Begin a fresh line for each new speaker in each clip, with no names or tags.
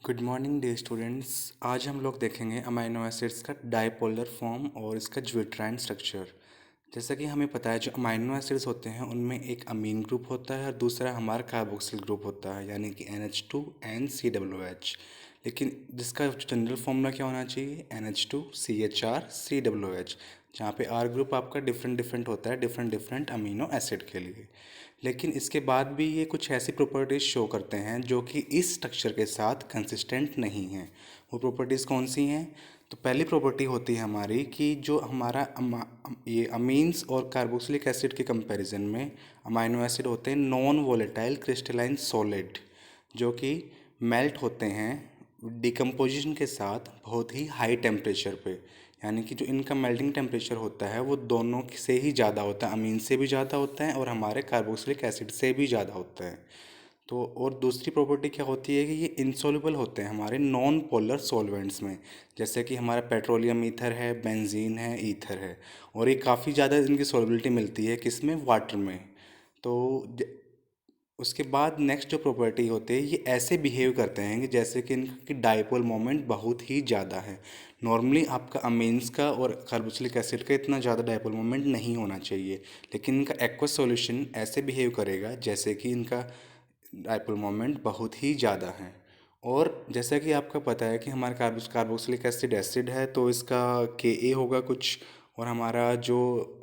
Good morning day students. आज हम लोग देखेंगे अमाइनो एसिड्स का डाइपोलर फॉर्म और इसका ज्विट्राइन स्ट्रक्चर। जैसा कि हमें पता है जो अमाइनो एसिड्स होते हैं उनमें एक अमीन ग्रुप होता है और दूसरा हमारा कार्बोक्सिल ग्रुप होता है, यानी कि NH2 NCOOH। लेकिन जिसका जनरल फॉर्मूला क्या होना चाहिए, NH2CHR COOH, जहाँ पे आर ग्रुप आपका डिफरेंट डिफरेंट होता है डिफरेंट डिफरेंट अमीनो एसिड के लिए। लेकिन इसके बाद भी ये कुछ ऐसी प्रॉपर्टीज़ शो करते हैं जो कि इस स्ट्रक्चर के साथ कंसिस्टेंट नहीं हैं। वो प्रॉपर्टीज़ कौन सी हैं? तो पहली प्रॉपर्टी होती है हमारी कि जो हमारा ये अमीन्स और कार्बोक्सिलिक एसिड के कंपैरिजन में अमाइनो एसिड होते हैं नॉन वोलेटाइल क्रिस्टलाइन सॉलिड, जो कि मेल्ट होते हैं डिकम्पोजिशन के साथ बहुत ही हाई टेम्परेचर पे। यानी कि जो इनका मेल्टिंग टेम्परेचर होता है वो दोनों से ही ज़्यादा होता है, अमीन से भी ज़्यादा होता है और हमारे कार्बोक्सिलिक एसिड से भी ज़्यादा होता है। तो और दूसरी प्रॉपर्टी क्या होती है कि ये इनसॉल्युबल होते हैं हमारे नॉन पोलर सॉल्वेंट्स में, जैसे कि हमारा पेट्रोलियम ईथर है, बेंजीन है, ईथर है। और ये काफ़ी ज़्यादा इनकी सॉल्युबिलिटी मिलती है किसमें, वाटर में। तो उसके बाद नेक्स्ट जो प्रॉपर्टी होती है ये ऐसे बिहेव करते हैं कि जैसे कि इनकी डाइपोल मोमेंट बहुत ही ज़्यादा है। नॉर्मली आपका अमीन्स का और कार्बोक्सिलिक एसिड का इतना ज़्यादा डाइपोल मोमेंट नहीं होना चाहिए, लेकिन इनका एक्वस सॉल्यूशन ऐसे बिहेव करेगा जैसे कि इनका डाइपोल मोमेंट बहुत ही ज़्यादा है। और जैसा कि आपका पता है कि हमारा कार्बोक्सिलिक एसिड एसिड है तो इसका Ka होगा कुछ, और हमारा जो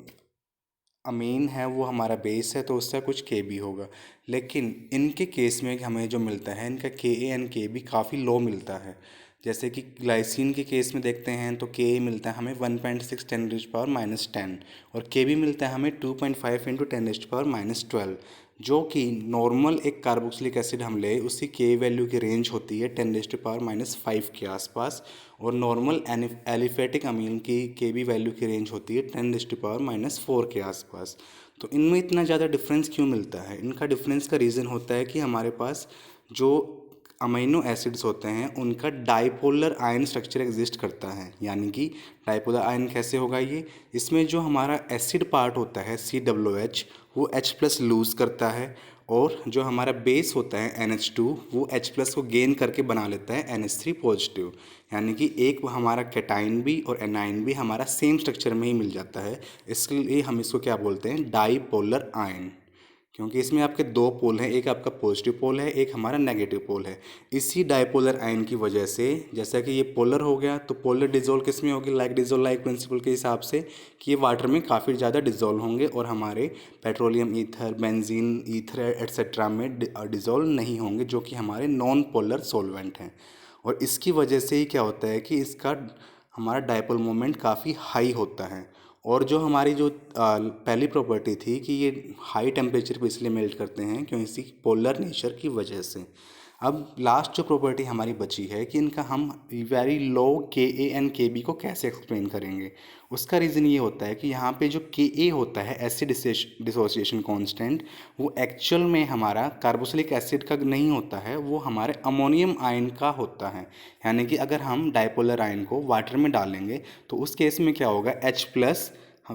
अमीन है वो हमारा बेस है तो उसका कुछ के बी होगा। लेकिन इनके केस में हमें जो मिलता है इनका के ए एंड के बी काफ़ी लो मिलता है। जैसे कि ग्लाइसिन के केस में देखते हैं तो के ए मिलता है हमें 1.6 10⁻⁻10 और के बी मिलता है हमें 2.5 × 10⁻⁻12, जो कि नॉर्मल एक कार्बोक्सिलिक एसिड हम ले उसकी के वैल्यू की रेंज होती है 10⁻⁻5 के आसपास, और नॉर्मल एलिफेटिक अमीन की के बी वैल्यू की रेंज होती है 10⁻⁻4 के आसपास। तो इनमें इतना ज़्यादा डिफरेंस क्यों मिलता है? इनका डिफरेंस का रीज़न होता है कि हमारे पास जो अमीनो एसिड्स होते हैं उनका डाइपोलर आयन स्ट्रक्चर एग्जिस्ट करता है। यानी कि डाइपोलर आयन कैसे होगा ये, इसमें जो हमारा एसिड पार्ट होता है COOH वो H+ लूज़ करता है, और जो हमारा बेस होता है NH2 वो H+ को गेन करके बना लेता है NH3 पॉजिटिव। यानी कि एक हमारा कैटाइन भी और एनाइन भी हमारा सेम स्ट्रक्चर में ही मिल जाता है। इसलिए हम इसको क्या बोलते हैं, डाइपोलर आयन, क्योंकि इसमें आपके दो पोल हैं, एक आपका पॉजिटिव पोल है, एक हमारा नेगेटिव पोल है। इसी डाइपोलर आयन की वजह से जैसा कि ये पोलर हो गया तो पोलर डिजोल्व किस में होगी, लाइक डिजोल्व लाइक प्रिंसिपल के हिसाब से कि ये वाटर में काफ़ी ज़्यादा डिजोल्व होंगे और हमारे petroleum ether, benzene ether etcetera में डिजोल्व नहीं होंगे, जो कि हमारे नॉन पोलर सॉल्वेंट हैं। और इसकी वजह से ही क्या होता है कि इसका हमारा डाइपोल मोमेंट काफ़ी हाई होता है। और जो हमारी जो पहली प्रॉपर्टी थी कि ये हाई टेम्परेचर पे इसलिए मेल्ट करते हैं क्यों, इसी पोलर नेचर की वजह से। अब लास्ट जो प्रॉपर्टी हमारी बची है कि इनका हम वेरी लो के ए एंड के बी को कैसे एक्सप्लेन करेंगे। उसका रीज़न ये होता है कि यहाँ पे जो के ए होता है एसिड डिसोसिएशन कांस्टेंट, वो एक्चुअल में हमारा कार्बोक्सिलिक एसिड का नहीं होता है, वो हमारे अमोनियम आयन का होता है। यानी कि अगर हम डाइपोलर आयन को वाटर में डालेंगे तो उस केस में क्या होगा, H+,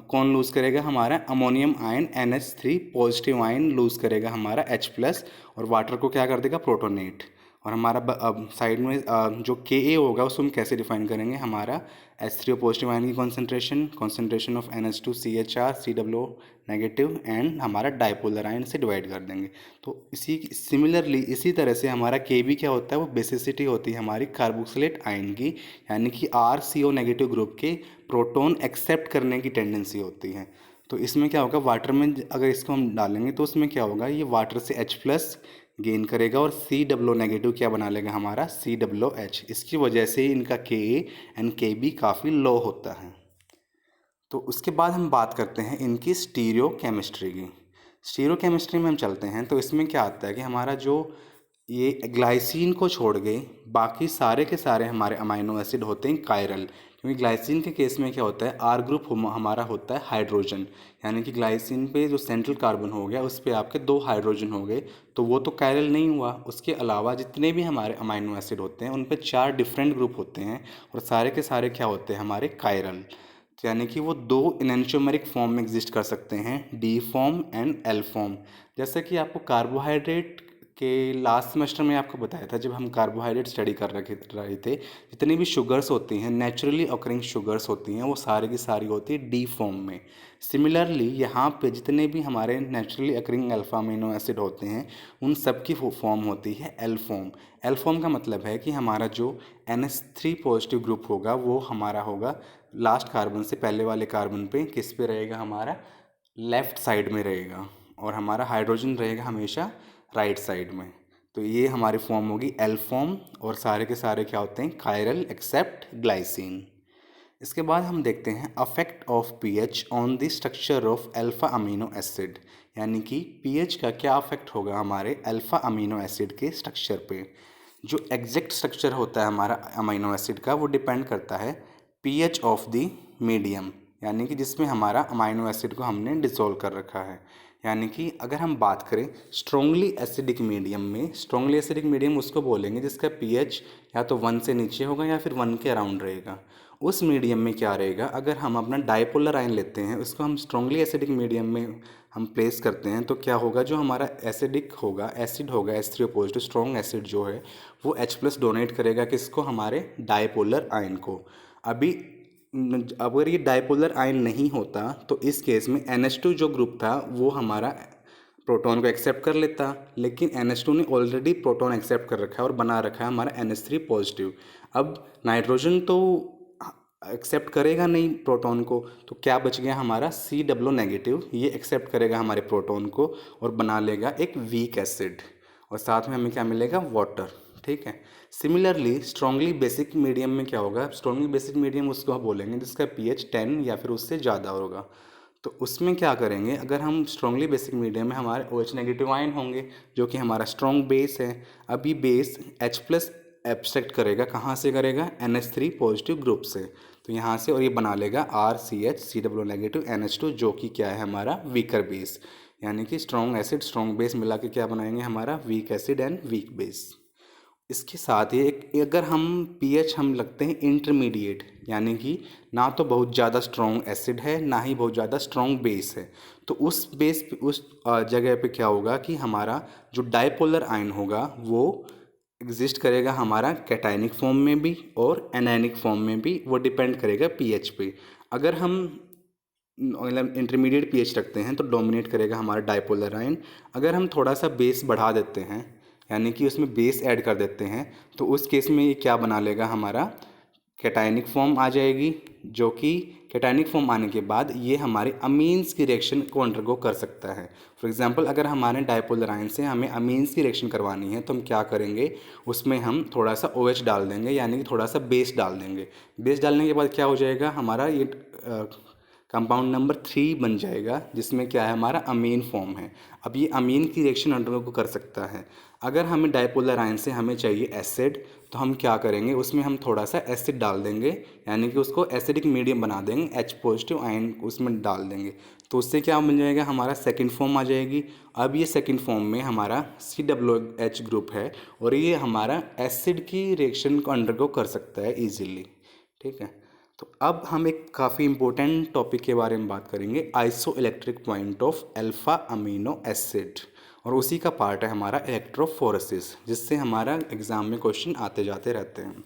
कौन लूज़ करेगा, हमारा ammonium ion NH3 positive ion lose करेगा हमारा H+, और वाटर को क्या कर देगा, प्रोटोनेट। और हमारा अब साइड में जो Ka होगा उसको हम कैसे डिफाइन करेंगे, हमारा H3O पॉजिटिव आयन की concentration of NH2CHR COO negative and हमारा डाइपोलर आयन से डिवाइड कर देंगे। तो इसी सिमिलरली इसी तरह से हमारा Kb क्या होता है, वो बेसिसिटी होती है हमारी कार्बोक्सिलेट आयन की, यानी कि RCO नेगेटिव ग्रुप के प्रोटॉन एक्सेप्ट करने की टेंडेंसी होती है। तो इसमें क्या होगा, वाटर में अगर इसको हम डालेंगे तो उसमें क्या होगा, ये वाटर से H+ गेन करेगा और COO नेगेटिव क्या बना लेगा, हमारा COOH। इसकी वजह से इनका Ka एंड Kb काफ़ी लो होता है। तो उसके बाद हम बात करते हैं इनकी स्टीरियो केमिस्ट्री की। स्टीरियो केमिस्ट्री में हम चलते हैं तो इसमें क्या आता है कि हमारा जो ये ग्लाइसिन को छोड़ के बाकी सारे के सारे हमारे अमाइनो एसिड होते हैं कायरल, क्योंकि ग्लाइसिन के केस में क्या होता है, आर ग्रुप हमारा होता है हाइड्रोजन। यानी कि ग्लाइसिन पे जो सेंट्रल कार्बन हो गया उस पे आपके 2 हाइड्रोजन हो गए, तो वो तो कायरल नहीं हुआ। उसके अलावा जितने भी हमारे अमाइनो एसिड होते हैं उन पे 4 डिफरेंट ग्रुप होते हैं और सारे के सारे क्या होते हैं, हमारे कायरल। यानी कि वो 2 एनेंटियोमेरिक फॉर्म में एग्जिस्ट कर सकते हैं, D form and L form. जैसे कि आपको कार्बोहाइड्रेट कि लास्ट सेमेस्टर में आपको बताया था, जब हम कार्बोहाइड्रेट स्टडी कर रहे थे, जितनी भी शुगर्स होती हैं, नेचुरली ऑकरिंग शुगर्स होती हैं, वो सारी की सारी होती है डी फॉर्म में। सिमिलरली यहाँ पे जितने भी हमारे naturally occurring alpha amino acid होते हैं, उन सब की फॉर्म होती है एल फॉर्म। एल फॉर्म का मतलब है कि हमारा जो NH3 पॉजिटिव ग्रुप होगा वो हमारा होगा लास्ट कार्बन से पहले वाले कार्बन पे, किस पे रहेगा, हमारा लेफ़्ट साइड में रहेगा, और हमारा हाइड्रोजन रहेगा हमेशा राइट साइड में। तो ये हमारी फॉर्म होगी एल फॉर्म, और सारे के सारे क्या होते हैं, कायरल एक्सेप्ट ग्लाइसिन। इसके बाद हम देखते हैं affect of pH on the structure of alpha amino acid, यानी कि पीएच का क्या अफेक्ट होगा हमारे अल्फा अमीनो एसिड के स्ट्रक्चर पे। जो एग्जैक्ट स्ट्रक्चर होता है हमारा अमीनो एसिड का, वो डिपेंड करता है पीएच ऑफ द मीडियम, यानी कि जिसमें हमारा अमीनो एसिड को हमने डिसॉल्व कर रखा है। यानी कि अगर हम बात करें स्ट्रॉन्गली एसिडिक मीडियम में, स्ट्रॉन्गली एसिडिक मीडियम उसको बोलेंगे जिसका पीएच या तो 1 से नीचे होगा या फिर 1 के अराउंड रहेगा। उस मीडियम में क्या रहेगा, अगर हम अपना डाइपोलर आयन लेते हैं, उसको हम स्ट्रॉन्गली एसिडिक मीडियम में हम प्लेस करते हैं, तो क्या होगा, जो हमारा एसिडिक होगा, एसिड होगा H3 अपोजिट स्ट्रॉन्ग एसिड जो है, वो H+ डोनेट करेगा किसको, हमारे डाइपोलर आयन को। अभी अगर ये डाइपोलर आयन नहीं होता तो इस केस में NH2 जो ग्रुप था वो हमारा प्रोटॉन को एक्सेप्ट कर लेता, लेकिन NH2 ने ऑलरेडी प्रोटॉन एक्सेप्ट कर रखा है और बना रखा है हमारा NH3 पॉजिटिव। अब नाइट्रोजन तो एक्सेप्ट करेगा नहीं प्रोटॉन को, तो क्या बच गया हमारा COO नेगेटिव, ये एक्सेप्ट करेगा हमारे प्रोटॉन को और बना लेगा एक वीक एसिड, और साथ में हमें क्या मिलेगा, वाटर। ठीक है। सिमिलरली स्ट्रॉन्गली बेसिक मीडियम में क्या होगा, स्ट्रॉन्गली बेसिक मीडियम उसको हम बोलेंगे जिसका पीएच 10 या फिर उससे ज़्यादा होगा। तो उसमें क्या करेंगे, अगर हम स्ट्रॉन्गली बेसिक मीडियम में हमारे OH नेगेटिव आयन होंगे जो कि हमारा स्ट्रॉन्ग बेस है। अभी बेस H+ एब्स्ट्रैक्ट करेगा, कहाँ से करेगा, NH3 पॉजिटिव ग्रुप से, तो यहाँ से, और ये बना लेगा RCH COO नेगेटिव NH2 जो कि क्या है हमारा वीकर बेस। यानी कि स्ट्रॉन्ग एसिड स्ट्रॉन्ग बेस मिला के क्या बनाएंगे, हमारा weak acid and weak base. इसके साथ ही एक अगर हम पीएच हम लगते हैं इंटरमीडिएट, यानी कि ना तो बहुत ज़्यादा स्ट्रॉन्ग एसिड है ना ही बहुत ज़्यादा स्ट्रॉन्ग बेस है, तो उस बेस पे उस जगह पे क्या होगा कि हमारा जो डाइपोलर आयन होगा वो एग्जिस्ट करेगा हमारा कैटायनिक फॉर्म में भी और एनायनिक फॉर्म में भी, वो डिपेंड करेगा पीएच पे। अगर हम मतलब इंटरमीडिएट पीएच रखते हैं तो डोमिनेट करेगा हमारा डाइपोलर आयन। अगर हम थोड़ा सा बेस बढ़ा देते हैं, यानी कि उसमें बेस ऐड कर देते हैं, तो उस केस में ये क्या बना लेगा, हमारा कैटायनिक फॉर्म आ जाएगी, जो कि कैटायनिक फॉर्म आने के बाद ये हमारे अमीन्स की रिएक्शन को अंडरगो कर सकता है। फॉर एग्जांपल अगर हमारे डाइपोलर आयन से हमें अमीन्स की रिएक्शन करवानी है तो हम क्या करेंगे, उसमें हम थोड़ा सा OH डाल देंगे, यानी कि थोड़ा सा बेस डाल देंगे। बेस डालने के बाद क्या हो जाएगा, हमारा ये कंपाउंड नंबर 3 बन जाएगा, जिसमें क्या है, हमारा अमीन फॉर्म है। अब ये अमीन की रिएक्शन अंडरगो कर सकता है। अगर हमें डाइपोलर आयन से हमें चाहिए एसिड, तो हम क्या करेंगे, उसमें हम थोड़ा सा एसिड डाल देंगे, यानी कि उसको एसिडिक मीडियम बना देंगे, H+ आयन उसमें डाल देंगे, तो उससे क्या बन जाएगा, हमारा सेकंड फॉर्म आ जाएगी। अब ये सेकंड फॉर्म में हमारा COOH ग्रुप है और ये हमारा एसिड की रिएक्शन को अंडरगो कर सकता है ईजिली। ठीक है। तो अब हम एक काफ़ी इंपॉर्टेंट टॉपिक के बारे में बात करेंगे, iso electric point of alpha amino acid, और उसी का पार्ट है हमारा इलेक्ट्रोफोरेसिस, जिससे हमारा एग्ज़ाम में क्वेश्चन आते जाते रहते हैं।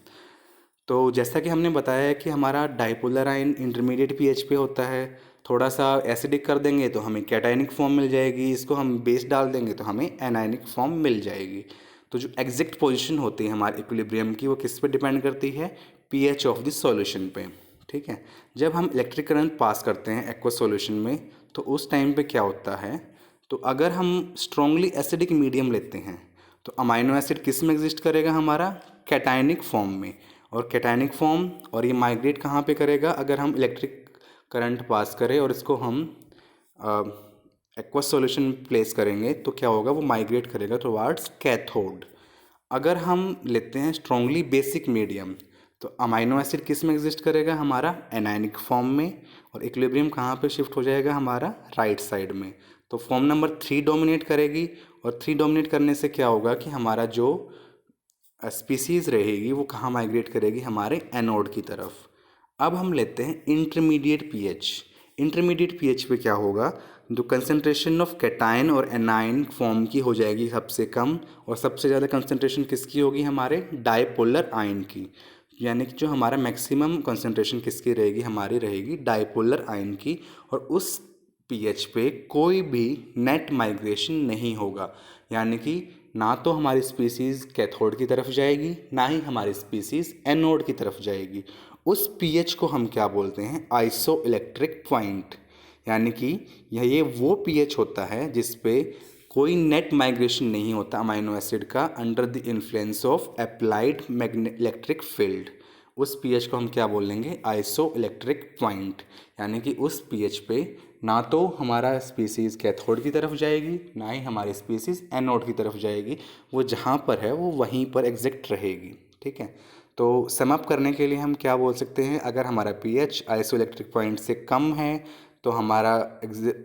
तो जैसा कि हमने बताया है कि हमारा डाइपोलर आयन इंटरमीडिएट पीएच पे होता है, थोड़ा सा एसिडिक कर देंगे तो हमें कैटायनिक फॉर्म मिल जाएगी, इसको हम बेस डाल देंगे तो हमें एनायनिक फॉर्म मिल जाएगी। तो जो एग्जैक्ट पोजीशन होती है हमारे इक्विलिब्रियम की, वो किस पे डिपेंड करती है, पीएच ऑफ द सॉल्यूशन पे। ठीक है। जब हम इलेक्ट्रिक करंट पास करते हैं एक्वस सॉल्यूशन में, तो उस टाइम पे क्या होता है, तो अगर हम स्ट्रॉन्गली एसिडिक मीडियम लेते हैं तो अमाइनो एसिड किस में एग्जिस्ट करेगा, हमारा कैटायनिक फॉर्म में, और कैटायनिक फॉर्म, और ये माइग्रेट कहाँ पे करेगा, अगर हम इलेक्ट्रिक करंट पास करें और इसको हम एक्वस सॉल्यूशन प्लेस करेंगे तो क्या होगा, वो माइग्रेट करेगा टुवार्ड्स कैथोड। अगर हम लेते हैं स्ट्रॉन्गली बेसिक मीडियम, तो अमाइनो एसिड किस में एग्जिस्ट करेगा, हमारा एनायनिक फॉर्म में, और इक्विलिब्रियम कहाँ पे शिफ्ट हो जाएगा, हमारा राइट साइड में। तो फॉर्म नंबर 3 डोमिनेट करेगी, और 3 डोमिनेट करने से क्या होगा कि हमारा जो स्पीसीज़ रहेगी वो कहाँ माइग्रेट करेगी, हमारे एनोड की तरफ। अब हम लेते हैं इंटरमीडिएट पीएच। इंटरमीडिएट पीएच पे क्या होगा, जो कंसंट्रेशन ऑफ कैटायन और एनायन फॉर्म की हो जाएगी सबसे कम, और सबसे ज़्यादा कंसंट्रेशन किसकी होगी, हमारे डायपोलर आयन की। यानी कि जो हमारा मैक्सिमम कंसंट्रेशन किसकी रहेगी, हमारी रहेगी डायपोलर आयन की। और उस पीएच पे कोई भी नेट माइग्रेशन नहीं होगा, यानी कि ना तो हमारी स्पीसीज़ कैथोड की तरफ जाएगी, ना ही हमारी स्पीसीज़ एनोड की तरफ जाएगी। उस पीएच को हम क्या बोलते हैं, आइसो इलेक्ट्रिक पॉइंट। यानी कि ये वो पीएच होता है जिस पे कोई नेट माइग्रेशन नहीं होता अमाइनो एसिड का under the influence of applied electric field. उस पीएच को हम क्या बोलेंगे, आइसो इलेक्ट्रिक पॉइंट। यानी कि उस पीएच पे ना तो हमारा स्पीसीज़ कैथोड की तरफ जाएगी, ना ही हमारी स्पीसीज़ एनोड की तरफ जाएगी। वो जहाँ पर है वो वहीं पर एग्जैक्ट रहेगी। ठीक है, तो सम अप करने के लिए हम क्या बोल सकते हैं, अगर हमारा पीएच आइसो इलेक्ट्रिक पॉइंट से कम है तो हमारा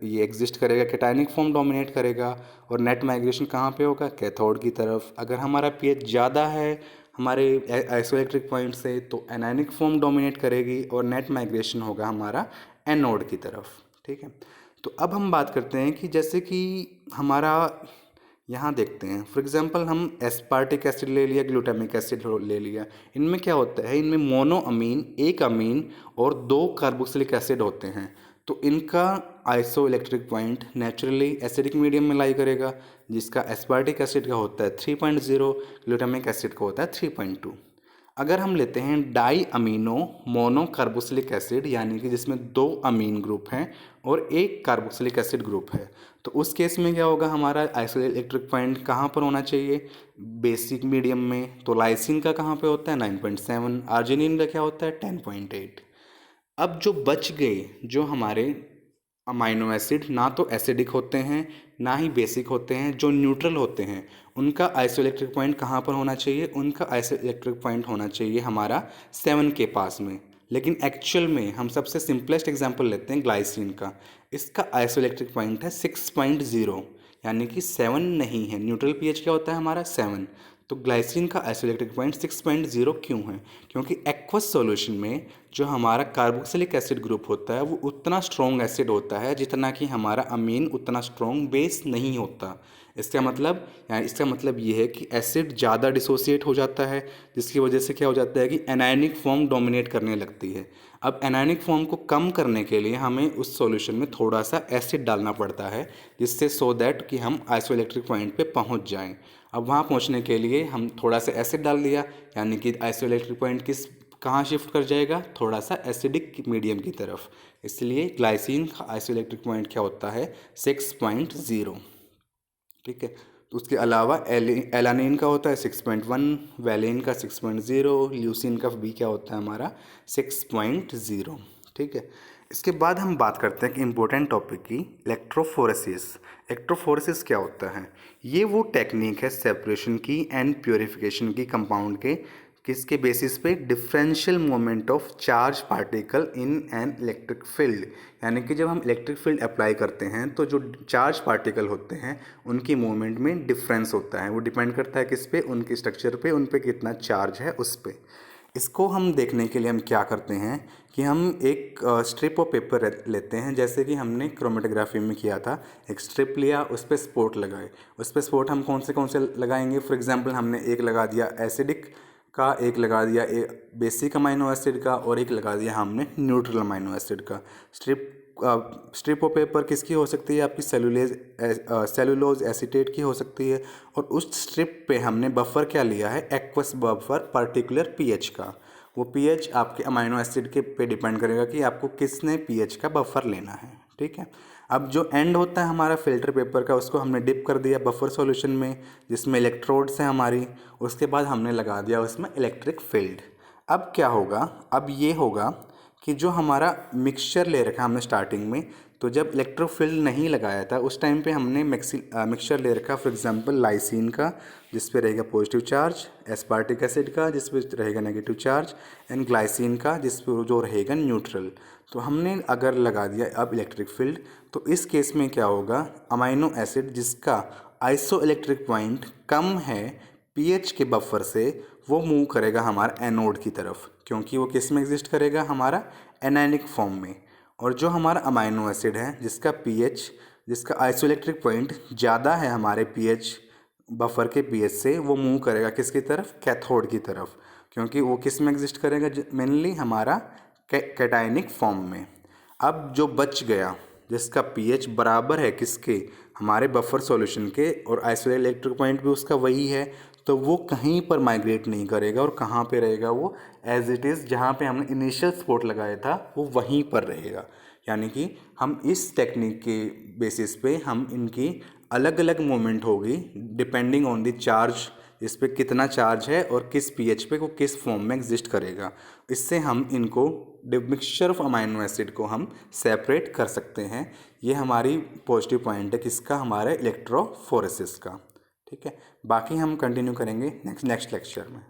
ये एग्जिस्ट करेगा, कैटायनिक फॉर्म डोमिनेट करेगा, और नेट माइग्रेशन कहाँ पे होगा, कैथोड की तरफ। अगर हमारा पीएच ज़्यादा है हमारे आइसोइलेक्ट्रिक पॉइंट से तो एनायनिक फॉर्म डोमिनेट करेगी, और नेट माइग्रेशन होगा हमारा एनोड की तरफ। ठीक है, तो अब हम बात करते हैं कि जैसे कि हमारा यहाँ देखते हैं, फॉर एग्जांपल हम एस्पार्टिक एसिड ले लिया, ग्लूटामिक एसिड ले लिया। इनमें क्या होता है, इनमें मोनो अमीन, एक अमीन और 2 कार्बोक्सिलिक एसिड होते हैं। तो इनका iso electric point naturally acidic medium में लाई करेगा, जिसका एस्पार्टिक एसिड का होता है 3.0, ग्लूटामिक एसिड का होता है 3.2। अगर हम लेते हैं di amino mono carboxylic acid, यानी कि जिसमें 2 अमीन ग्रुप हैं और एक कार्बोक्सिलिक एसिड ग्रुप है, तो उस केस में क्या होगा, हमारा आइसो इलेक्ट्रिक पॉइंट कहाँ पर होना चाहिए, बेसिक मीडियम में। तो लाइसिन का कहाँ पे होता है 9.7, आर्जिनिन का क्या होता है 10.8। अब जो बच गए, जो हमारे अमाइनो एसिड ना तो एसिडिक होते हैं ना ही बेसिक होते हैं, जो न्यूट्रल होते हैं, उनका आइसोइलेक्ट्रिक पॉइंट कहाँ पर होना चाहिए, उनका आइसोइलेक्ट्रिक पॉइंट होना चाहिए हमारा 7 के पास में। लेकिन एक्चुअल में हम सबसे सिंपलेस्ट एग्जांपल लेते हैं ग्लाइसिन का, इसका आइसोइलेक्ट्रिक पॉइंट है 6.0, यानी कि 7 नहीं है। न्यूट्रल पीएच क्या होता है हमारा 7। तो ग्लाइसिन का आइसोइलेक्ट्रिक पॉइंट 6.0 क्यों है, क्योंकि एक्वस सॉल्यूशन में जो हमारा कार्बोक्सिलिक एसिड ग्रुप होता है वो उतना स्ट्रॉन्ग एसिड होता है जितना कि हमारा अमीन उतना स्ट्रॉन्ग बेस नहीं होता। इसका मतलब ये है कि एसिड ज़्यादा डिसोसिएट हो जाता है, जिसकी वजह से क्या हो जाता है कि एनायनिक फॉर्म डोमिनेट करने लगती है। अब एनायनिक फॉर्म को कम करने के लिए हमें उस सॉल्यूशन में थोड़ा सा एसिड डालना पड़ता है, जिससे सो दैट कि हम आइसोइलेक्ट्रिक पॉइंट पे पहुंच जाएं। अब वहाँ पहुंचने के लिए हम थोड़ा सा एसिड डाल दिया, यानी कि आइसोइलेक्ट्रिक पॉइंट कहाँ शिफ्ट कर जाएगा, थोड़ा सा एसिडिक मीडियम की तरफ। इसलिए ग्लाइसिन का आइसोइलेक्ट्रिक पॉइंट क्या होता है 6.0। ठीक है, तो उसके अलावा एलानिन का होता है 6.1, वैलिन का 6.0, ल्यूसिन का भी क्या होता है हमारा 6.0। ठीक है, इसके बाद हम बात करते हैं कि इम्पोर्टेंट टॉपिक की, इलेक्ट्रोफोरेसिस। इलेक्ट्रोफोरेसिस क्या होता है, ये वो टेक्निक है सेपरेशन की एंड प्योरिफिकेशन की कंपाउंड के, किसके बेसिस पे, differential moment of charge particle in an electric field. यानी कि जब हम इलेक्ट्रिक फील्ड अप्लाई करते हैं तो जो चार्ज पार्टिकल होते हैं उनकी मूवमेंट में डिफरेंस होता है। वो डिपेंड करता है किस पे, उनके स्ट्रक्चर पे, उन पे कितना चार्ज है उस पे। इसको हम देखने के लिए हम क्या करते हैं कि हम एक स्ट्रिप ऑफ पेपर लेते हैं, जैसे कि हमने क्रोमेटोग्राफी में किया था। एक स्ट्रिप लिया, उस पर स्पॉट लगाए। उस पर स्पॉट हम कौन से लगाएंगे, फॉर एग्जांपल हमने एक लगा दिया एसिडिक का, एक लगा दिया एक बेसिक अमाइनो एसिड का, और एक लगा दिया हमने न्यूट्रल अमाइनो एसिड का। स्ट्रिप ऑफ पेपर किसकी हो सकती है, आपकी सेलुलोज एसीटेट की हो सकती है। और उस स्ट्रिप पे हमने बफर क्या लिया है, एक्वस बफर पर्टिकुलर पीएच का। वो पीएच आपके अमाइनो एसिड के पे डिपेंड करेगा कि आपको किसने पीएच का बफर लेना है। ठीक है, अब जो एंड होता है हमारा फिल्टर पेपर का, उसको हमने डिप कर दिया बफर सॉल्यूशन में जिसमें इलेक्ट्रोड्स हैं हमारी। उसके बाद हमने लगा दिया उसमें इलेक्ट्रिक फील्ड। अब क्या होगा, अब ये होगा कि जो हमारा मिक्सचर ले रखा हमने स्टार्टिंग में, तो जब इलेक्ट्रिक फील्ड नहीं लगाया था उस टाइम पे हमने मिक्सचर ले रखा, फॉर एग्जांपल लाइसिन का जिस पे रहेगा पॉजिटिव चार्ज, एस्पार्टिक एसिड का जिस पे रहेगा नेगेटिव चार्ज, एंड ग्लाइसिन का जिस पे जो रहेगा न्यूट्रल। तो हमने अगर लगा दिया अब इलेक्ट्रिक फील्ड, तो इस केस में क्या होगा, अमाइनो एसिड जिसका आइसो इलेक्ट्रिक पॉइंट कम है पीएच के बफर से, वो मूव करेगा हमारा एनोड की तरफ, क्योंकि वो किस में एग्जिस्ट करेगा, हमारा एनायनिक फॉर्म में। और जो हमारा अमाइनो एसिड है जिसका पीएच, जिसका आइसोइलेक्ट्रिक पॉइंट ज़्यादा है हमारे पीएच बफर के पीएच से, वो मूव करेगा किसकी तरफ, कैथोड की तरफ, क्योंकि वो किस में एग्जिस्ट करेगा, मेनली हमारा कैटायनिक फॉर्म में। अब जो बच गया जिसका पीएच बराबर है किसके, हमारे बफर सॉल्यूशन के, और आइसोइलेक्ट्रिक पॉइंट भी उसका वही है, तो वो कहीं पर माइग्रेट नहीं करेगा और कहाँ पे रहेगा, वो एज इट इज़ जहाँ पे हमने इनिशियल स्पॉट लगाया था वो वहीं पर रहेगा। यानी कि हम इस टेक्निक के बेसिस पे हम इनकी अलग अलग मूवमेंट होगी डिपेंडिंग ऑन द चार्ज, इस पे कितना चार्ज है और किस पीएच पे वो किस फॉर्म में एग्जिस्ट करेगा। इससे हम इनको मिक्सचर ऑफ अमाइनो एसिड को हम सेपरेट कर सकते हैं। ये हमारी पॉजिटिव पॉइंट है किसका, हमारे इलेक्ट्रोफोरेसिस का। ठीक है, बाकी हम कंटिन्यू करेंगे नेक्स्ट लेक्चर में।